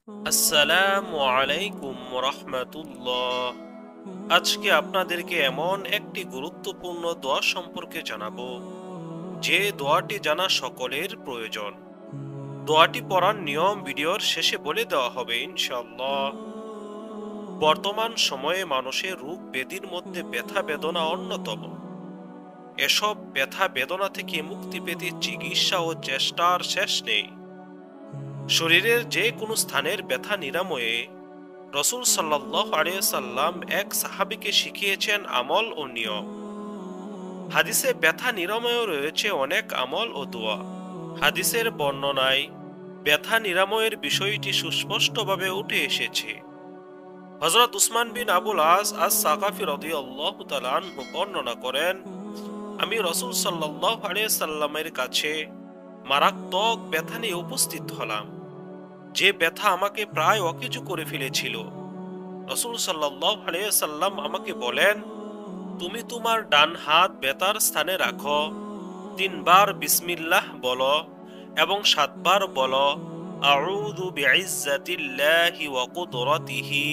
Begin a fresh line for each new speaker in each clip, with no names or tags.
আসসালামু আলাইকুম রাহমাতুল্লাহ। আজকে আপনাদেরকে এমন একটি গুরুত্বপূর্ণ দোয়া সম্পর্কে জানাবো, যে দোয়াটি জানা সকলের প্রয়োজন। দোয়াটি পড়ার নিয়ম ভিডিওর শেষে বলে দেওয়া হবে ইনশাআল্লাহ। বর্তমান সময়ে মানুষের রোগ ব্যাধির মধ্যে ব্যথা বেদনা অন্যতম। এসব ব্যথা বেদনা থেকে মুক্তি পেতে চিকিৎসা ও চেষ্টার শেষ নেই। শরীরের যে কোনো স্থানের ব্যথা নিরাময়ে রসূল সাল্লাল্লাহু আলাইহি সাল্লাম এক সাহাবীকে শিখিয়েছেন আমল ও নিয়ম। হাদিসে ব্যথা নিরাময়ে রয়েছে অনেক আমল ও দোয়া। হাদিসের বর্ণনায় ব্যথা নিরাময়ের বিষয়টি সুস্পষ্টভাবে উঠে এসেছে। হযরত উসমান বিন আবুল আস আস-সাকাফী রাদিয়াল্লাহু তাআলা আনহু বর্ণনা করেন, আমি রসূল সাল্লাল্লাহু আলাইহি সাল্লামের কাছে মারাত্মক ব্যথা নিয়ে উপস্থিত হলাম, যে ব্যথা আমাকে প্রায় অকেজো করে ফেলেছিল। রসূল সাল্লাল্লাহু আলাইহি সাল্লাম আমাকে বলেন, তুমি তোমার ডান হাত ব্যথার স্থানে রাখো, 3 বার বিসমিল্লাহ বলো এবং 7 বার বলো আউযু বিইজ্জাতিল্লাহি ওয়া কুদরাতিহি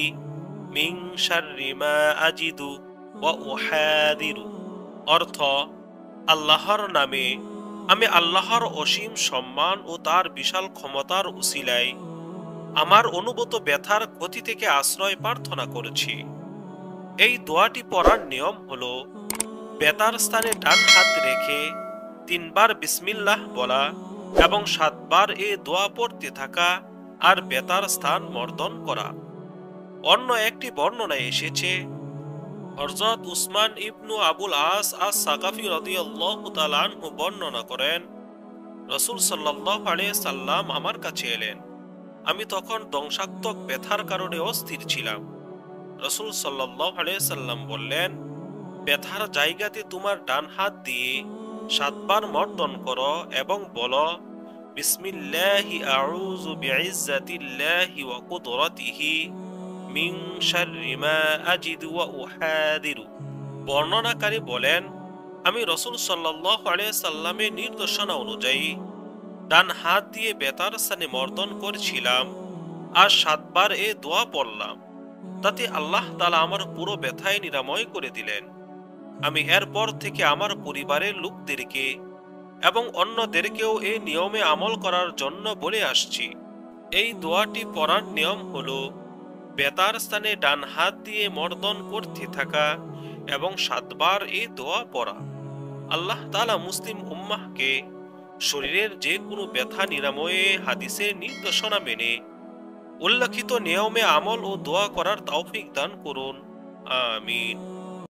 মিন শাররি মা আজিদু ওয়া উহাদিরু। অর্থ, আল্লাহর নামে, আমি আল্লাহর অসীম সম্মান ও তার বিশাল ক্ষমতার উসিলায় আমার অনুভূত ব্যথার ক্ষতি থেকে আশ্রয় প্রার্থনা করেছি। এই দোয়াটি পড়ার নিয়ম হলো, ব্যথার স্থানে ডান হাত রেখে 3 বার বিসমিল্লাহ বলা এবং 7 বার এ দোয়া পড়তে থাকা আর ব্যথার স্থান মর্দন করা। অন্য একটি বর্ণনায় এসেছে, হযরত উসমান ইবনু আবুল আস আস-সাকাফী রাদিয়াল্লাহু তাআলা আনহু বর্ণনা করেন, রাসূল সাল্লাল্লাহু আলাইহি সাল্লাম আমার কাছে এলেন। আমি তখন ধ্বংসাত্মক ব্যথার কারণে অস্থির ছিলাম। রাসূল সাল্লাল্লাহু আলাইহি সাল্লাম বললেন, ব্যথার জায়গাতে তোমার ডান হাত দিয়ে 7 বার মর্দন করো এবং বলো বিসমিল্লাহি আউযু বিইজ্জাতিল্লাহি ওয়া কুদরাতিহি মিন শাররি মা আজিদু ওয়া উহাদিরু। বর্ণনাকারী বলেন, আমি রাসূল সাল্লাল্লাহু আলাইহি সাল্লামের নির্দেশনা অনুযায়ী ডান হাত দিয়ে ব্যথার স্থানে মর্দন করছিলাম আর 7 বার এ দোয়া পড়লাম। তাতে আল্লাহ তাআলা আমার পুরো ব্যথায় নিরাময় করে দিলেন। আমি এরপর থেকে আমার পরিবারের লোকদেরকে এবং অন্যদেরকেও এই নিয়মে আমল করার জন্য বলে আসছি। এই দোয়াটি পড়ার নিয়ম হলো, ব্যথার স্থানে ডান হাত দিয়ে মর্দন করতে থাকা এবং 7 বার এই দোয়া পড়া। আল্লাহ তাআলা মুসলিম উম্মাহকে শরীরের যে কোনো ব্যথা নিরাময়ে হাদিসের নির্দেশনা মেনে উল্লেখিত নিয়মে আমল ও দোয়া করার তৌফিক দান করুন। আমিন।